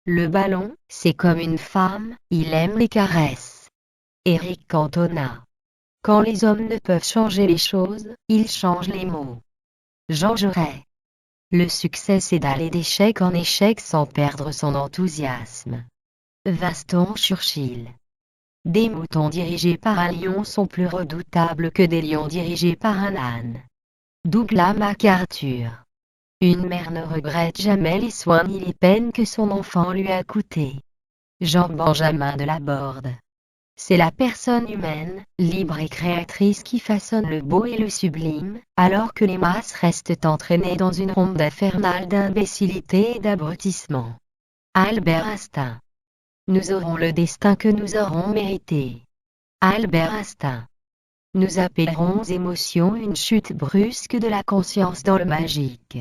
Le ballon, c'est comme une femme, il aime les caresses. Éric Cantona. Quand les hommes ne peuvent changer les choses, ils changent les mots. Jean Jaurès. Le succès, c'est d'aller d'échec en échec sans perdre son enthousiasme. Winston Churchill. Des moutons dirigés par un lion sont plus redoutables que des lions dirigés par un âne. Douglas MacArthur. Une mère ne regrette jamais les soins ni les peines que son enfant lui a coûtés. Jean-Benjamin de Laborde. C'est la personne humaine, libre et créatrice qui façonne le beau et le sublime, alors que les masses restent entraînées dans une ronde infernale d'imbécilité et d'abrutissement. Albert Einstein. Nous aurons le destin que nous aurons mérité. Albert Einstein. Nous appellerons aux émotions une chute brusque de la conscience dans le magique.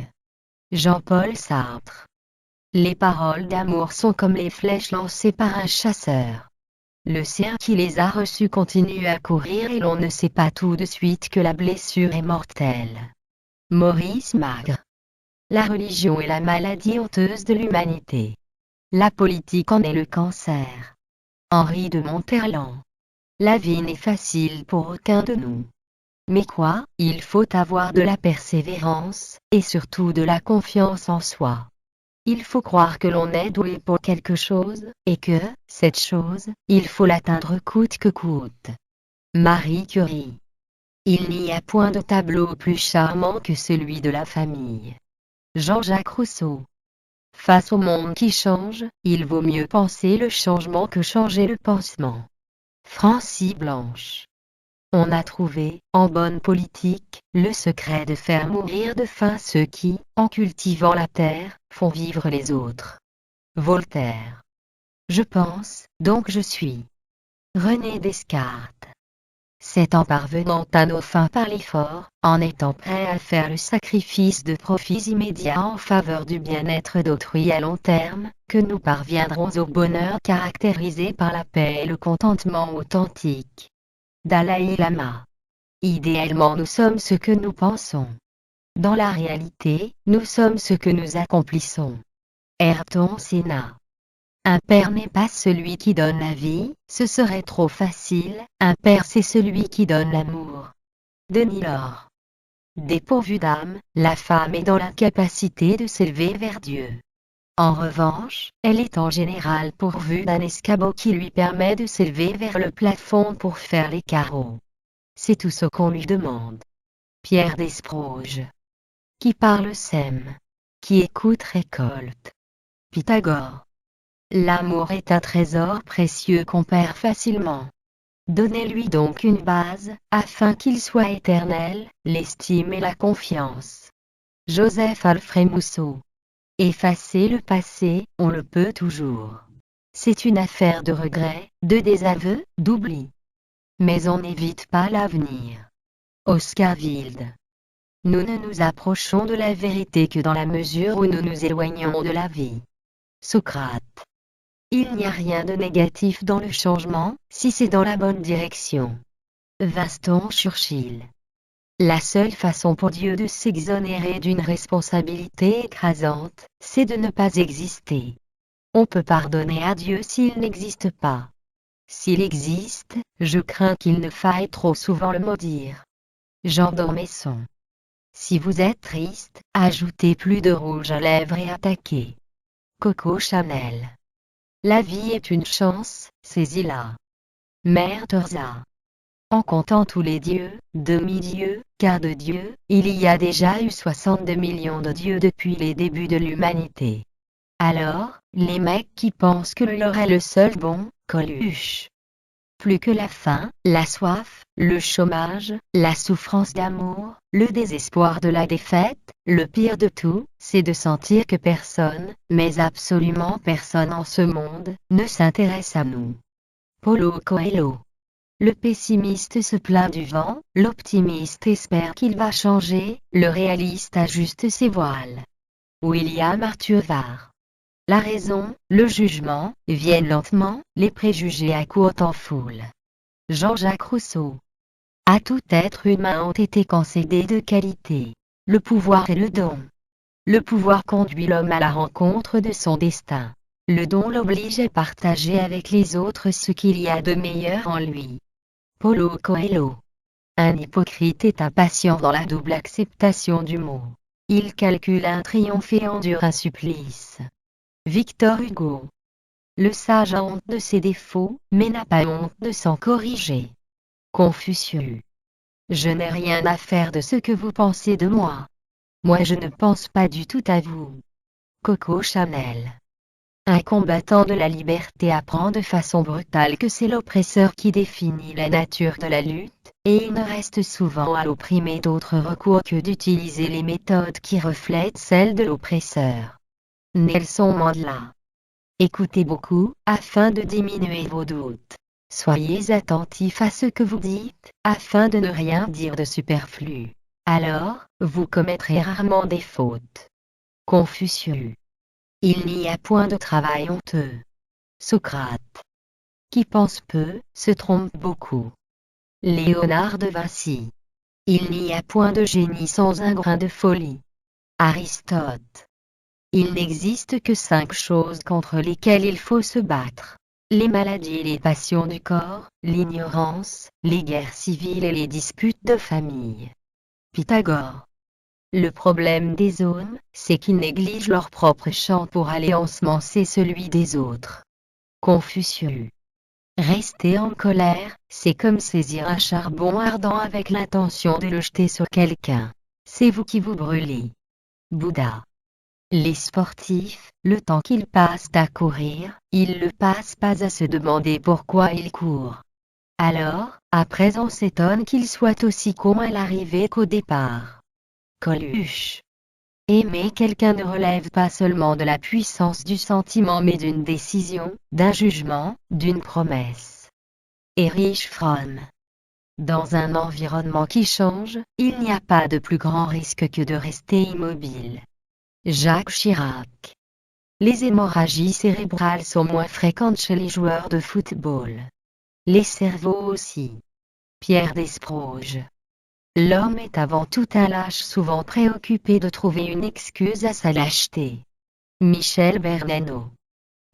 Jean-Paul Sartre. Les paroles d'amour sont comme les flèches lancées par un chasseur. Le cerf qui les a reçues continue à courir et l'on ne sait pas tout de suite que la blessure est mortelle. Maurice Magre. La religion est la maladie honteuse de l'humanité. La politique en est le cancer. Henri de Monterland. La vie n'est facile pour aucun de nous. Mais quoi, il faut avoir de la persévérance, et surtout de la confiance en soi. Il faut croire que l'on est doué pour quelque chose, et que, cette chose, il faut l'atteindre coûte que coûte. Marie Curie. Il n'y a point de tableau plus charmant que celui de la famille. Jean-Jacques Rousseau. Face au monde qui change, il vaut mieux penser le changement que changer le pansement. Francis Blanche. On a trouvé, en bonne politique, le secret de faire mourir de faim ceux qui, en cultivant la terre, font vivre les autres. Voltaire. Je pense, donc je suis. René Descartes. C'est en parvenant à nos fins par l'effort, en étant prêt à faire le sacrifice de profits immédiats en faveur du bien-être d'autrui à long terme, que nous parviendrons au bonheur caractérisé par la paix et le contentement authentique. Dalai Lama. Idéalement, nous sommes ce que nous pensons. Dans la réalité, nous sommes ce que nous accomplissons. Ayrton Senna. Un père n'est pas celui qui donne la vie, ce serait trop facile, un père c'est celui qui donne l'amour. Denis Laure. Dépourvue d'âme, la femme est dans l'incapacité de s'élever vers Dieu. En revanche, elle est en général pourvue d'un escabeau qui lui permet de s'élever vers le plafond pour faire les carreaux. C'est tout ce qu'on lui demande. Pierre Desproges. Qui parle sème. Qui écoute récolte. Pythagore. L'amour est un trésor précieux qu'on perd facilement. Donnez-lui donc une base, afin qu'il soit éternel, l'estime et la confiance. Joseph Alfred Mousseau. Effacer le passé, on le peut toujours. C'est une affaire de regret, de désaveu, d'oubli. Mais on n'évite pas l'avenir. Oscar Wilde. Nous ne nous approchons de la vérité que dans la mesure où nous nous éloignons de la vie. Socrate. Il n'y a rien de négatif dans le changement, si c'est dans la bonne direction. Winston Churchill. La seule façon pour Dieu de s'exonérer d'une responsabilité écrasante, c'est de ne pas exister. On peut pardonner à Dieu s'il n'existe pas. S'il existe, je crains qu'il ne faille trop souvent le maudire. Jean d'Ormesson. Si vous êtes triste, ajoutez plus de rouge à lèvres et attaquez. Coco Chanel. La vie est une chance, saisis-la. Mère Teresa. En comptant tous les dieux, demi-dieux, car de dieux, il y a déjà eu 62 millions de dieux depuis les débuts de l'humanité. Alors, les mecs qui pensent que le leur est le seul bon, Coluche. Plus que la faim, la soif, le chômage, la souffrance d'amour, le désespoir de la défaite, le pire de tout, c'est de sentir que personne, mais absolument personne en ce monde, ne s'intéresse à nous. Paulo Coelho. Le pessimiste se plaint du vent, l'optimiste espère qu'il va changer, le réaliste ajuste ses voiles. William Arthur Varr. La raison, le jugement, viennent lentement, les préjugés accourent en foule. Jean-Jacques Rousseau. À tout être humain ont été concédés deux qualités, le pouvoir et le don. Le pouvoir conduit l'homme à la rencontre de son destin. Le don l'oblige à partager avec les autres ce qu'il y a de meilleur en lui. Paulo Coelho. Un hypocrite est impatient dans la double acceptation du mot. Il calcule un triomphe et endure un supplice. Victor Hugo. Le sage a honte de ses défauts, mais n'a pas honte de s'en corriger. Confucius. Je n'ai rien à faire de ce que vous pensez de moi. Moi je ne pense pas du tout à vous. Coco Chanel. Un combattant de la liberté apprend de façon brutale que c'est l'oppresseur qui définit la nature de la lutte, et il ne reste souvent à l'opprimé d'autre recours que d'utiliser les méthodes qui reflètent celles de l'oppresseur. Nelson Mandela. Écoutez beaucoup, afin de diminuer vos doutes. Soyez attentifs à ce que vous dites, afin de ne rien dire de superflu. Alors, vous commettrez rarement des fautes. Confucius. Il n'y a point de travail honteux. Socrate. Qui pense peu, se trompe beaucoup. Léonard de Vinci. Il n'y a point de génie sans un grain de folie. Aristote. Il n'existe que 5 choses contre lesquelles il faut se battre. Les maladies et les passions du corps, l'ignorance, les guerres civiles et les disputes de famille. Pythagore. Le problème des hommes, c'est qu'ils négligent leur propre champ pour aller ensemencer celui des autres. Confucius. Rester en colère, c'est comme saisir un charbon ardent avec l'intention de le jeter sur quelqu'un. C'est vous qui vous brûlez. Bouddha. Les sportifs, le temps qu'ils passent à courir, ils ne le passent pas à se demander pourquoi ils courent. Alors, à présent s'étonne qu'ils soient aussi cons à l'arrivée qu'au départ. Coluche. Aimer quelqu'un ne relève pas seulement de la puissance du sentiment mais d'une décision, d'un jugement, d'une promesse. Erich Fromm. Dans un environnement qui change, il n'y a pas de plus grand risque que de rester immobile. Jacques Chirac. Les hémorragies cérébrales sont moins fréquentes chez les joueurs de football. Les cerveaux aussi. Pierre Desproges. L'homme est avant tout un lâche souvent préoccupé de trouver une excuse à sa lâcheté. Michel Bernano.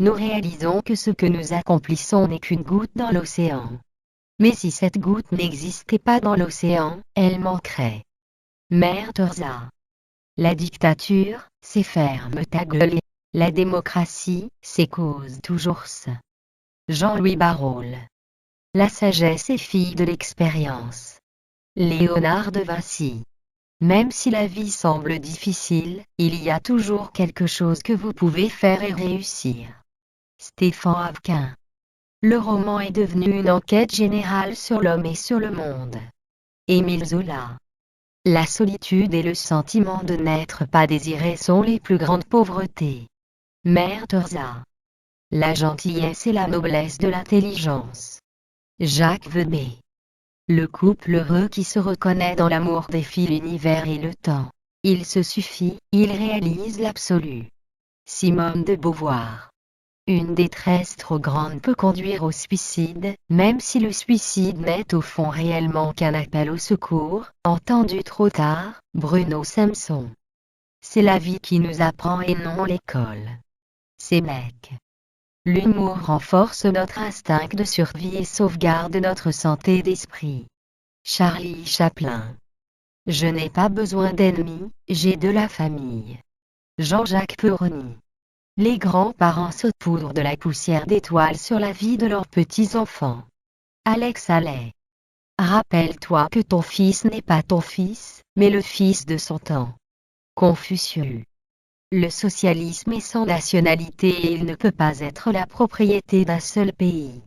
Nous réalisons que ce que nous accomplissons n'est qu'une goutte dans l'océan. Mais si cette goutte n'existait pas dans l'océan, elle manquerait. Mère Teresa. La dictature, c'est ferme ta gueule et la démocratie, c'est cause toujours ça. Jean-Louis Barrault. La sagesse est fille de l'expérience. Léonard de Vinci. Même si la vie semble difficile, il y a toujours quelque chose que vous pouvez faire et réussir. Stéphane Avquin. Le roman est devenu une enquête générale sur l'homme et sur le monde. Émile Zola. La solitude et le sentiment de n'être pas désiré sont les plus grandes pauvretés. Mère Teresa. La gentillesse et la noblesse de l'intelligence. Jacques Vebey. Le couple heureux qui se reconnaît dans l'amour défie l'univers et le temps. Il se suffit, il réalise l'absolu. Simone de Beauvoir. Une détresse trop grande peut conduire au suicide, même si le suicide n'est au fond réellement qu'un appel au secours, entendu trop tard. Bruno Samson. C'est la vie qui nous apprend et non l'école. Sénèque. L'humour renforce notre instinct de survie et sauvegarde notre santé d'esprit. Charlie Chaplin. Je n'ai pas besoin d'ennemis, j'ai de la famille. Jean-Jacques Perroni. Les grands-parents saupoudrent de la poussière d'étoiles sur la vie de leurs petits-enfants. Alex Haley. Rappelle-toi que ton fils n'est pas ton fils, mais le fils de son temps. Confucius. Le socialisme est sans nationalité et il ne peut pas être la propriété d'un seul pays.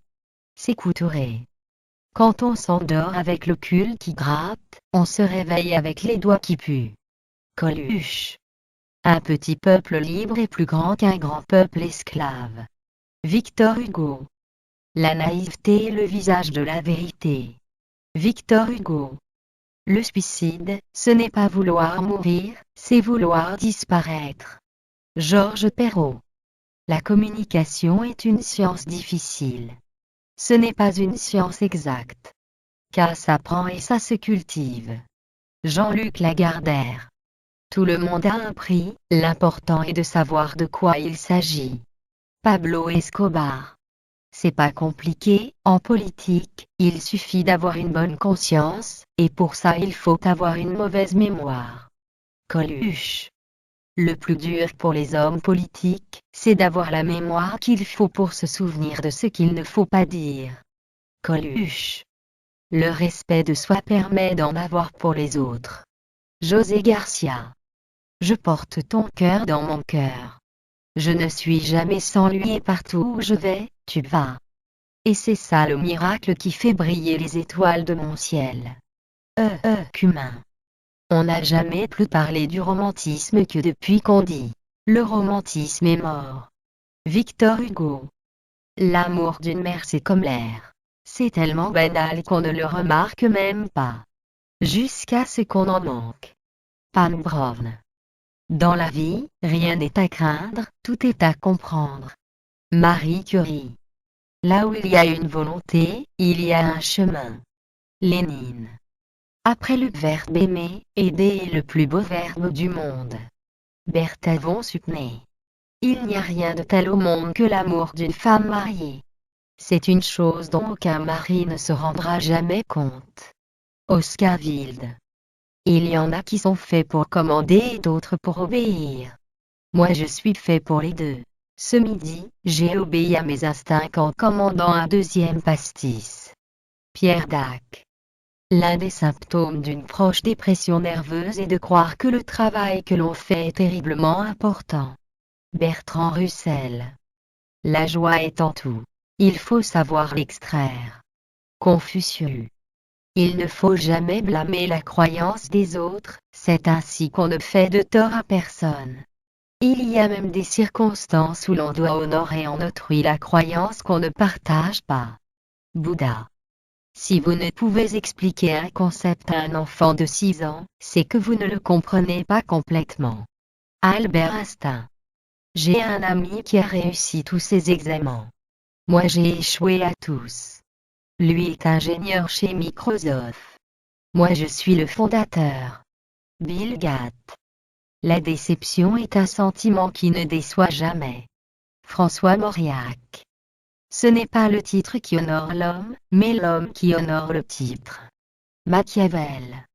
Sékou Touré. Quand on s'endort avec le cul qui gratte, on se réveille avec les doigts qui puent. Coluche. Un petit peuple libre est plus grand qu'un grand peuple esclave. Victor Hugo. La naïveté est le visage de la vérité. Victor Hugo. Le suicide, ce n'est pas vouloir mourir, c'est vouloir disparaître. Georges Perrault. La communication est une science difficile. Ce n'est pas une science exacte. Car ça s'apprend et ça se cultive. Jean-Luc Lagardère. Tout le monde a un prix, l'important est de savoir de quoi il s'agit. Pablo Escobar. C'est pas compliqué, en politique, il suffit d'avoir une bonne conscience, et pour ça il faut avoir une mauvaise mémoire. Coluche. Le plus dur pour les hommes politiques, c'est d'avoir la mémoire qu'il faut pour se souvenir de ce qu'il ne faut pas dire. Coluche. Le respect de soi permet d'en avoir pour les autres. José Garcia. Je porte ton cœur dans mon cœur. Je ne suis jamais sans lui et partout où je vais, tu vas. Et c'est ça le miracle qui fait briller les étoiles de mon ciel. Cumin. On n'a jamais plus parlé du romantisme que depuis qu'on dit « le romantisme est mort ». Victor Hugo. L'amour d'une mère c'est comme l'air. C'est tellement banal qu'on ne le remarque même pas. Jusqu'à ce qu'on en manque. Pam Brown. Dans la vie, rien n'est à craindre, tout est à comprendre. Marie Curie. Là où il y a une volonté, il y a un chemin. Lénine. Après le verbe aimer, aider est le plus beau verbe du monde. Bertha von Suttner. Il n'y a rien de tel au monde que l'amour d'une femme mariée. C'est une chose dont aucun mari ne se rendra jamais compte. Oscar Wilde. Il y en a qui sont faits pour commander et d'autres pour obéir. Moi je suis fait pour les deux. Ce midi, j'ai obéi à mes instincts en commandant un deuxième pastis. Pierre Dac. L'un des symptômes d'une proche dépression nerveuse est de croire que le travail que l'on fait est terriblement important. Bertrand Russell. La joie est en tout. Il faut savoir l'extraire. Confucius. Il ne faut jamais blâmer la croyance des autres, c'est ainsi qu'on ne fait de tort à personne. Il y a même des circonstances où l'on doit honorer en autrui la croyance qu'on ne partage pas. Bouddha. Si vous ne pouvez expliquer un concept à un enfant de 6 ans, c'est que vous ne le comprenez pas complètement. Albert Einstein. J'ai un ami qui a réussi tous ses examens. Moi j'ai échoué à tous. Lui est ingénieur chez Microsoft. Moi je suis le fondateur. Bill Gates. La déception est un sentiment qui ne déçoit jamais. François Mauriac. Ce n'est pas le titre qui honore l'homme, mais l'homme qui honore le titre. Machiavel.